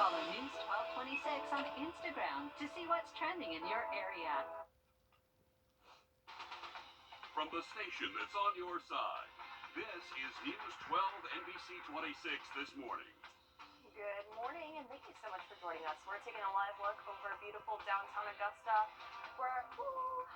Follow News 1226 on Instagram to see what's trending in your area. From the station that's on your side, this is News 12 NBC 26 this morning. Good morning, and thank you so much for joining us. We're taking a live look over beautiful downtown Augusta, where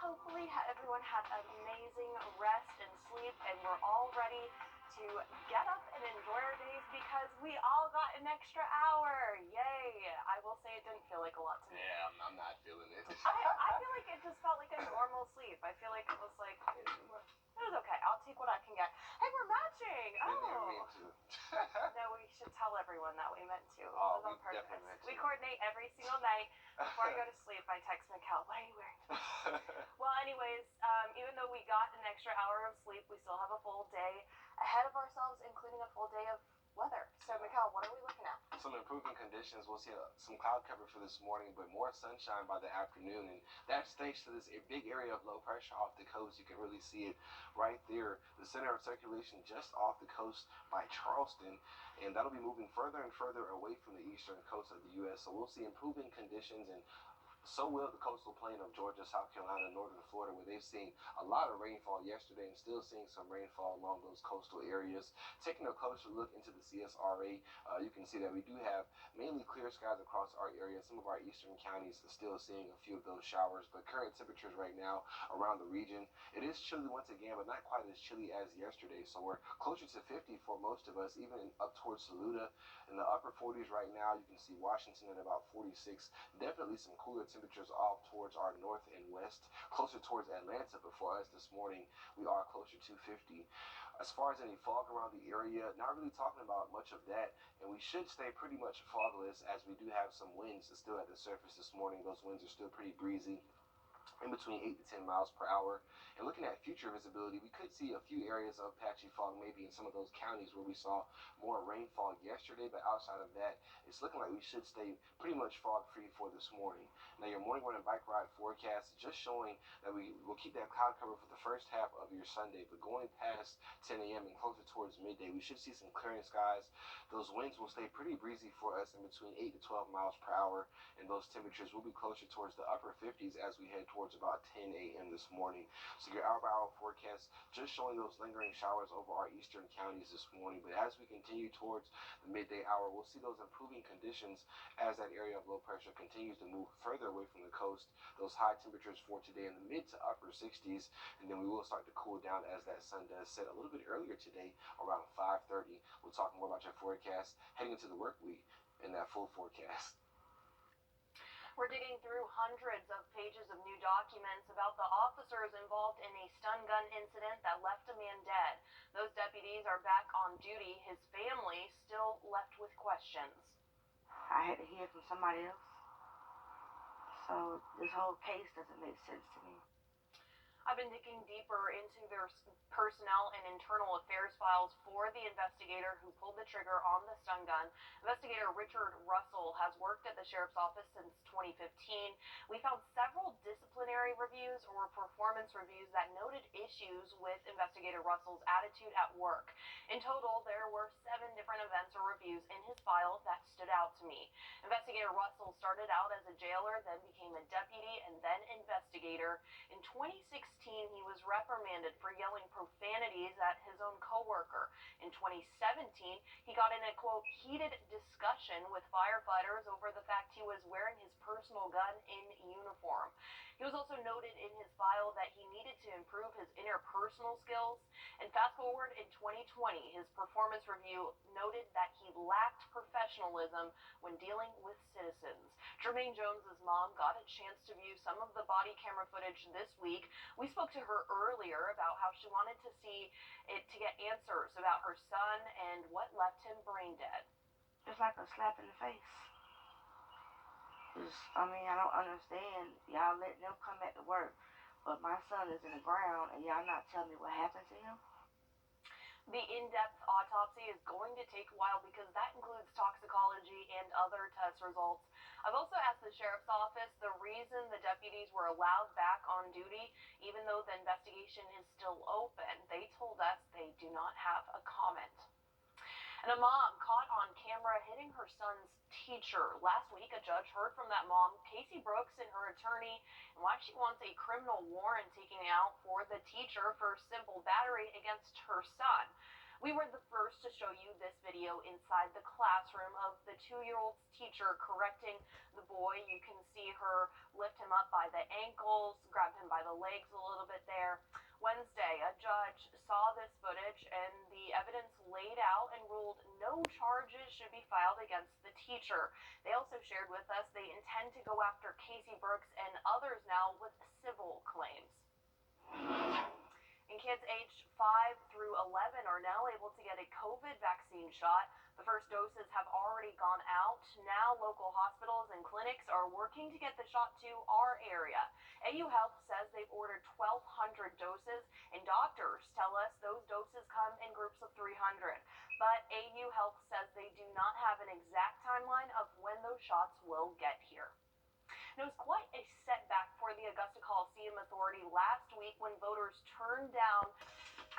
hopefully everyone had an amazing rest and sleep, and we're all ready to get up and enjoy our days because we all got an extra hour. Yay! I will say it didn't feel like a lot to me. Yeah, I'm not feeling it. I feel like it just felt like a normal sleep. I feel like it was like, it was okay. I'll take what I can get. Hey, we're matching! No, we should tell everyone that we meant to. Oh, it was on we purpose. definitely meant to. We coordinate every single night. Before I go to sleep, I text Mikkel, what are you wearing? Well, anyways, even though we got an extra hour of sleep, we still have a full day ahead of ourselves, including a full day of weather. So, Mikkel, what are we looking at? Some improving conditions. We'll see some cloud cover for this morning, but more sunshine by the afternoon. And that's thanks to this big area of low pressure off the coast. You can really see it right there. The center of circulation just off the coast by Charleston. And that'll be moving further and further away from the eastern coast of the U.S. So we'll see improving conditions, and so will the coastal plain of Georgia, South Carolina, northern Florida, where they've seen a lot of rainfall yesterday and still seeing some rainfall along those coastal areas. Taking a closer look into the CSRA, you can see that we do have mainly clear skies across our area. Some of our eastern counties are still seeing a few of those showers, but current temperatures right now around the region, it is chilly once again, but not quite as chilly as yesterday. So we're closer to 50 for most of us, even up towards Saluda. In the upper 40s right now, you can see Washington at about 46. Definitely some cooler temperatures off towards our north and west, closer towards Atlanta. But for us this morning, we are closer to 50. As far as any fog around the area, not really talking about much of that, and we should stay pretty much fogless as we do have some winds still at the surface this morning. Those winds are still pretty breezy, in between 8 to 10 miles per hour. And looking at future visibility, we could see a few areas of patchy fog maybe in some of those counties where we saw more rainfall yesterday, but outside of that, it's looking like we should stay pretty much fog free for this morning. Now, your morning run and bike ride forecast is just showing that we will keep that cloud cover for the first half of your Sunday, but going past 10 a.m. and closer towards midday, we should see some clearing skies. Those winds will stay pretty breezy for us in between 8 to 12 miles per hour, and those temperatures will be closer towards the upper 50s as we head towards about 10 a.m. this morning. So your hour-by-hour forecast just showing those lingering showers over our eastern counties this morning. But as we continue towards the midday hour, we'll see those improving conditions as that area of low pressure continues to move further away from the coast. Those high temperatures for today in the mid to upper 60s, and then we will start to cool down as that sun does set a little bit earlier today, around 5:30. We'll talk more about your forecast heading into the work week in that full forecast. We're digging through hundreds of pages of new documents about the officers involved in a stun gun incident that left a man dead. Those deputies are back on duty. His family still left with questions. I had to hear from somebody else. So this whole case doesn't make sense to me. I've been digging deeper into their personnel and internal affairs files for the investigator who pulled the trigger on the stun gun. Investigator Richard Russell has worked at the sheriff's office since 2015. We found several disciplinary reviews or performance reviews that noted issues with Investigator Russell's attitude at work. In total, there were 7 different events or reviews in his file that stood out to me. Investigator Russell started out as a jailer, then became a deputy, and then investigator. In 2016, he was reprimanded for yelling profanities at his own coworker. In 2017, he got in a, quote, heated discussion with firefighters over the fact he was wearing his personal gun in uniform. He was also noted in his file that he needed to improve his interpersonal skills. And fast forward in 2020, his performance review noted that he lacked professionalism when dealing with citizens. Jermaine Jones's mom got a chance to view some of the body camera footage this week. We spoke to her earlier about how she wanted to see it to get answers about her son and what left him brain dead. It's like a slap in the face. I don't understand. Y'all letting them come back to work, but my son is in the ground and y'all not telling me what happened to him. The in-depth autopsy is going to take a while because that includes toxicology and other test results. I've also asked the sheriff's office the reason the deputies were allowed back on duty, even though the investigation is still open. They told us they do not have a comment. And a mom caught on camera hitting her son's teacher. Last week, a judge heard from that mom, Casey Brooks, and her attorney, and why she wants a criminal warrant taken out for the teacher for simple battery against her son. We were the first to show you this video inside the classroom of the 2-year-old's teacher correcting the boy. You can see her lift him up by the ankles, grab him by the legs a little bit there. Wednesday, a judge saw this footage and the evidence laid out and ruled no charges should be filed against the teacher. They also shared with us they intend to go after Casey Brooks and others now with civil claims. And kids aged 5 through 11 are now able to get a COVID vaccine shot. The first doses have already gone out. Now local hospitals and clinics are working to get the shot to our area. AU Health says they've ordered 1,200 doses, and doctors tell us those doses come in groups of 300. But AU Health says they do not have an exact timeline of when those shots will get here. It was quite a setback for the Augusta Coliseum Authority last week when voters turned down.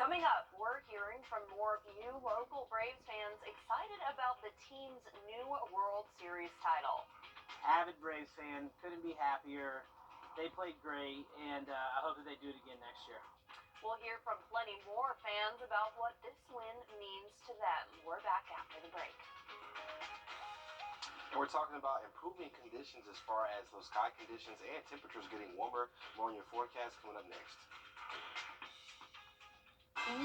Coming up, we're hearing from more of you local Braves fans excited about the team's new World Series title. Avid Braves fan, couldn't be happier. They played great, and I hope that they do it again next year. We'll hear from plenty more fans about what this win means to them. We're back after the break. And we're talking about improving conditions as far as those sky conditions and temperatures getting warmer. More on your forecast coming up next.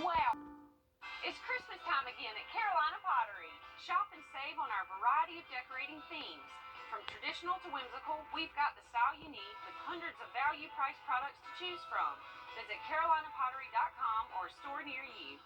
Wow! It's Christmas time again at Carolina Pottery. Shop and save on our variety of decorating themes. From traditional to whimsical, we've got the style you need with hundreds of value-priced products to choose from. Visit carolinapottery.com or a store near you.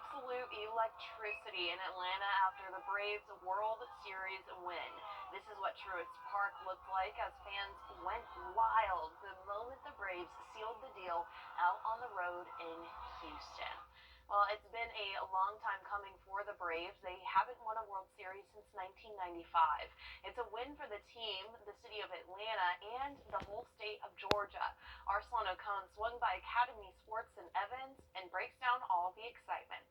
Absolute electricity in Atlanta after the Braves World Series win. This is what Truist Park looked like as fans went wild the moment the Braves sealed the deal out on the road in Houston. Well, it's been a long time coming for the Braves. They haven't won a World Series since 1995. It's a win for the team, the city of Atlanta, and the whole state of Georgia. Arsalan Ocon swung by Academy Sports in Evans and breaks down all the excitement.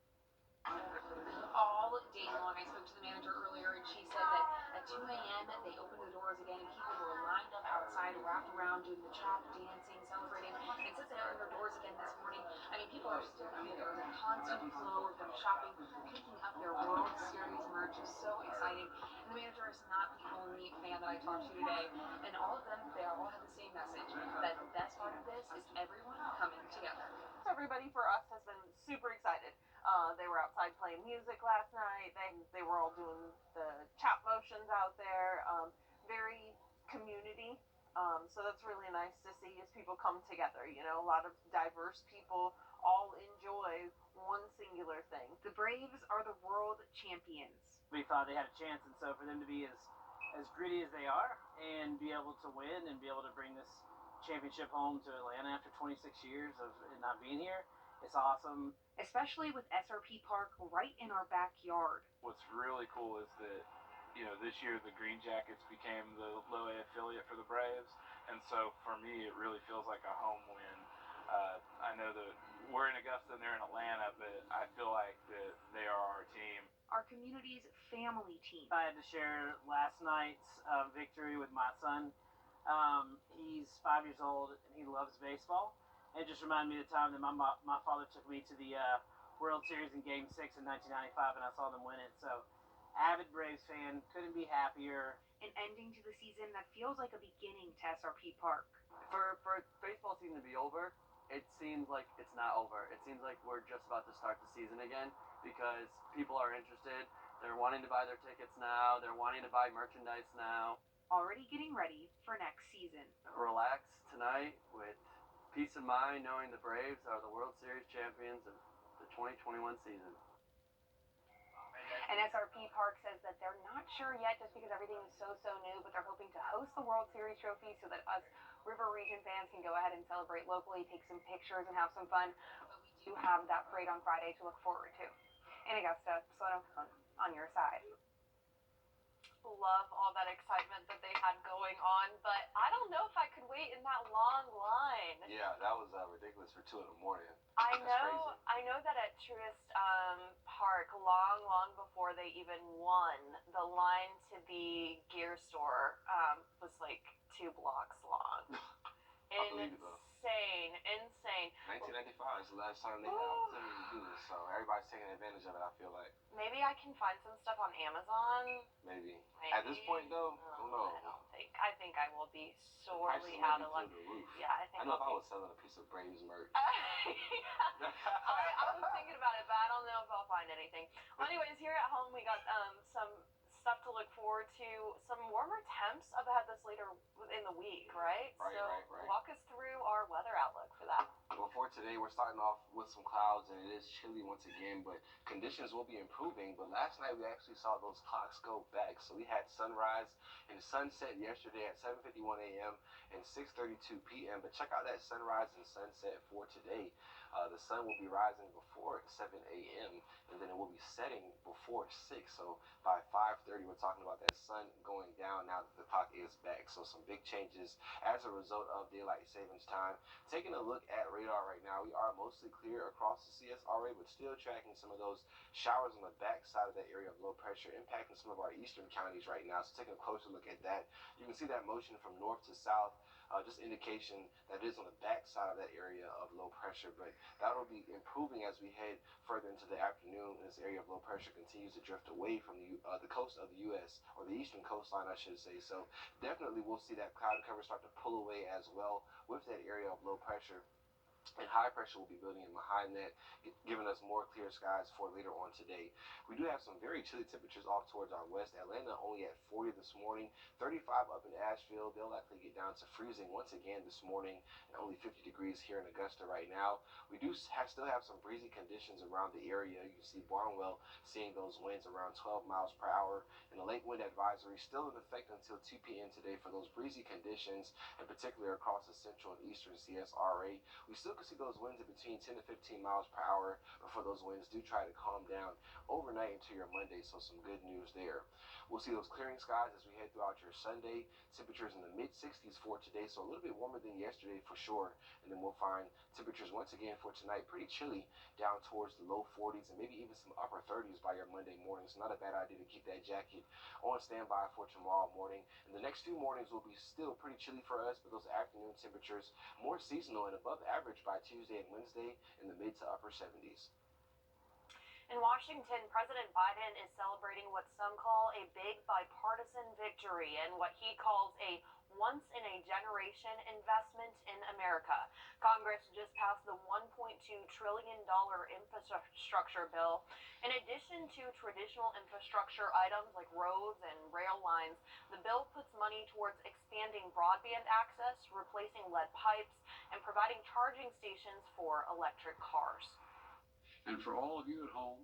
All day long. I spoke to the manager earlier, and she said that at 2 a.m. they opened the doors again, and people were lined up outside, wrapped around, doing the chop, dancing, celebrating. And since they opened their doors again this morning, I mean, people are still here. There's a constant flow of them shopping, picking up their World Series merch. It's so exciting. And the manager is not the only fan that I talked to today, and all of them, they all have the same message, that the best part of this is everyone coming together. Everybody for us has been super excited. They were outside playing music last night. They were all doing the chop motions out there. Very community. So that's really nice to see as people come together. You know, a lot of diverse people all enjoy one singular thing. The Braves are the world champions. We thought they had a chance, and so for them to be as gritty as they are and be able to win and be able to bring this championship home to Atlanta after 26 years of it not being here, it's awesome. Especially with SRP Park right in our backyard. What's really cool is that, you know, this year the Green Jackets became the low A affiliate for the Braves, and so for me it really feels like a home win. I know that we're in Augusta and they're in Atlanta, but I feel like that they are our team. Our community's family team. I had to share last night's victory with my son. He's 5 years old and he loves baseball. It just reminded me of the time that my father took me to the World Series in Game 6 in 1995, and I saw them win it. So, avid Braves fan, couldn't be happier. An ending to the season that feels like a beginning to SRP Park. For baseball season to be over, it seems like it's not over. It seems like we're just about to start the season again because people are interested. They're wanting to buy their tickets now. They're wanting to buy merchandise now. Already getting ready for next season. Relax tonight with peace of mind knowing the Braves are the World Series champions of the 2021 season. And SRP Park says that they're not sure yet just because everything is so new, but they're hoping to host the World Series trophy so that us River Region fans can go ahead and celebrate locally, take some pictures, and have some fun. But we do have that parade on Friday to look forward to. In Augusta, Sloan O'Connor, on your side. Love all that excitement that they had going on, but I don't know if I could wait in that long line. Yeah, that was ridiculous for 2 in the morning. I That's know. crazy. I know that at Truist Park, long before they even won, the line to the gear store was like 2 blocks long. I believe it, though. Insane. 1995 is the last time they have to do this, so everybody's taking advantage of it, I feel like. Maybe I can find some stuff on Amazon. Maybe. At this point, though, who knows? I don't think. I think I will be sorely Prices out might of luck. be through the roof. Yeah, I think. I know if I was selling a piece of Braves merch. Yeah. I was thinking about it, but I don't know if I'll find anything. Well, anyways, here at home we got some stuff to look forward to. Some warmer temps up ahead this later in the week, right? Right. Walk us through our weather outlook for that. Well, for today, we're starting off with some clouds, and it is chilly once again, but conditions will be improving. But last night, we actually saw those clocks go back. So we had sunrise and sunset yesterday at 7:51 a.m. and 6:32 p.m. But check out that sunrise and sunset for today. The sun will be rising before 7 a.m. and then it will be setting before 6. So by 5:30, we're talking about that sun going down now that the clock is back. So some big changes as a result of daylight savings time. Taking a look at radar right now, we are mostly clear across the CSRA, but still tracking some of those showers on the back side of that area of low pressure impacting some of our eastern counties right now. So taking a closer look at that, you can see that motion from north to south. Just indication that it is on the back side of that area of low pressure, but that will be improving as we head further into the afternoon. This area of low pressure continues to drift away from the coast of the U.S., or the eastern coastline, I should say. So definitely we'll see that cloud cover start to pull away as well with that area of low pressure. And high pressure will be building in behind that, giving us more clear skies for later on today. We do have some very chilly temperatures off towards our west. Atlanta only at 40 this morning, 35 up in Asheville. They'll likely get down to freezing once again this morning, and only 50 degrees here in Augusta right now. We do still have some breezy conditions around the area. You can see Barnwell seeing those winds around 12 miles per hour. And the lake wind advisory still in effect until 2 p.m. today for those breezy conditions, in particular across the central and eastern CSRA. We still can see those winds at between 10 to 15 miles per hour before those winds do try to calm down overnight into your Monday, so some good news there. We'll see those clearing skies as we head throughout your Sunday. Temperatures in the mid-60s for today, so a little bit warmer than yesterday for sure. And then we'll find temperatures once again for tonight pretty chilly, down towards the low 40s and maybe even some upper 30s by your Monday morning. So not a bad idea to keep that jacket on standby for tomorrow morning. And the next few mornings will be still pretty chilly for us, but those afternoon temperatures more seasonal and above average by Tuesday and Wednesday in the mid to upper 70s. In Washington, President Biden is celebrating what some call a big bipartisan victory and what he calls a once-in-a-generation investment in America. Congress just passed the $1.2 trillion infrastructure bill. In addition to traditional infrastructure items like roads and rail lines, the bill puts money towards expanding broadband access, replacing lead pipes, and providing charging stations for electric cars. And for all of you at home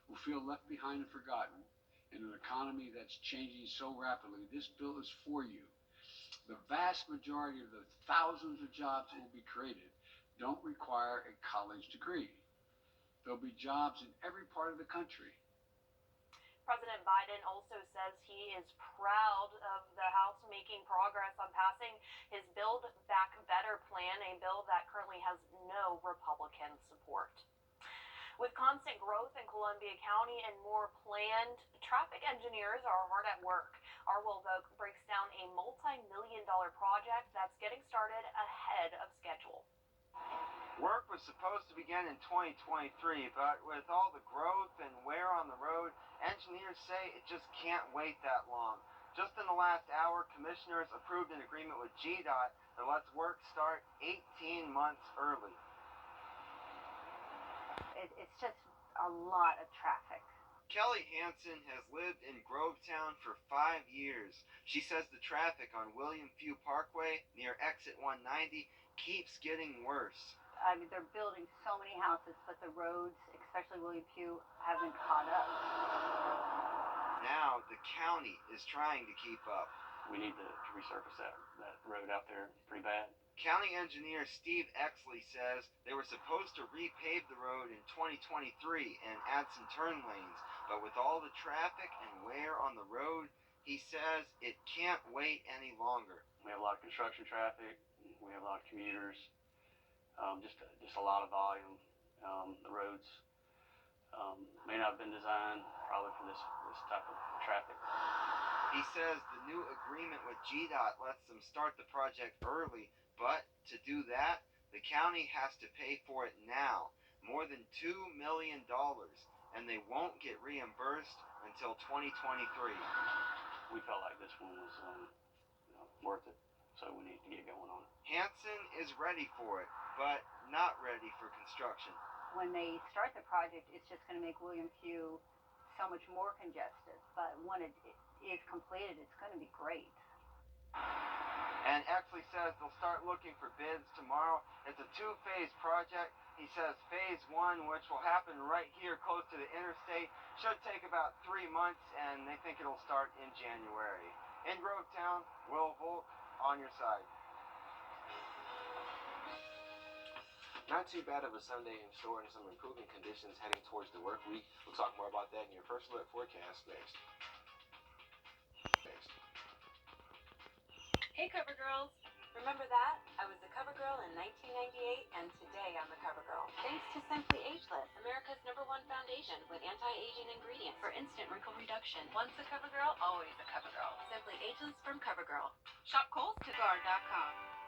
who feel left behind and forgotten in an economy that's changing so rapidly, this bill is for you. The vast majority of the thousands of jobs that will be created don't require a college degree. There'll be jobs in every part of the country. President Biden also says he is proud of the House making progress on passing his Build Back Better plan, a bill that currently has no Republican support. With constant growth in Columbia County and more planned, traffic engineers are hard at work. Our Wrdw breaks down a multi-million-dollar project that's getting started ahead of schedule. Work was supposed to begin in 2023, but with all the growth and wear on the road, engineers say it just can't wait that long. Just in the last hour, commissioners approved an agreement with GDOT that lets work start 18 months early. It's just a lot of traffic. Kelly Hansen has lived in Grovetown for 5 years. She says the traffic on William Few Parkway near exit 190 keeps getting worse. I mean, they're building so many houses, but the roads, especially William Few, haven't caught up. Now the county is trying to keep up. We need to resurface that road out there pretty bad. County engineer Steve Exley says they were supposed to repave the road in 2023 and add some turn lanes, But with all the traffic and wear on the road, he says it can't wait any longer. We have a lot of construction traffic. We have a lot of commuters. Just a lot of volume. The roads may not have been designed probably for this type of traffic. He says the new agreement with GDOT lets them start the project early, but to do that, the county has to pay for it now, more than $2 million, and they won't get reimbursed until 2023. We felt like this one was worth it, so we need to get going on it. Hanson is ready for it, but not ready for construction. When they start the project, it's just going to make William Q. so much more congested. But when it is completed, it's going to be great. And Exley says they'll start looking for bids tomorrow. It's a two-phase project. He says phase 1, which will happen right here close to the interstate, should take about 3 months, and they think it'll start in January. In Grovetown, Will Volk, on your side. Not too bad of a Sunday in store and some improving conditions heading towards the work week. We'll talk more about that in your First Alert forecast next. Hey, Cover Girls. Remember that? I was the Cover Girl in 1998, and today I'm the Cover Girl. Thanks to Simply Ageless, America's #1 foundation with anti-aging ingredients for instant wrinkle reduction. Once a Cover Girl, always a Cover Girl. Simply Ageless from CoverGirl. Shop KohlsTagar.com.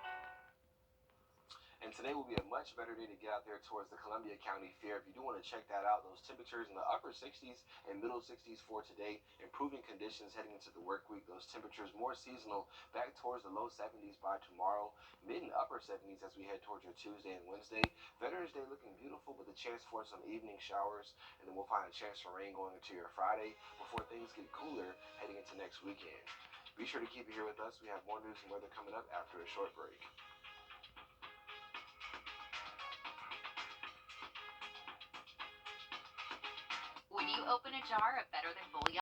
And today will be a much better day to get out there towards the Columbia County Fair. If you do want to check that out, those temperatures in the upper 60s and middle 60s for today. Improving conditions heading into the work week. Those temperatures more seasonal, back towards the low 70s by tomorrow. Mid and upper 70s as we head towards your Tuesday and Wednesday. Veterans Day looking beautiful with a chance for some evening showers. And then we'll find a chance for rain going into your Friday before things get cooler heading into next weekend. Be sure to keep it here with us. We have more news and weather coming up after a short break. When you open a jar of Better Than Bouillon,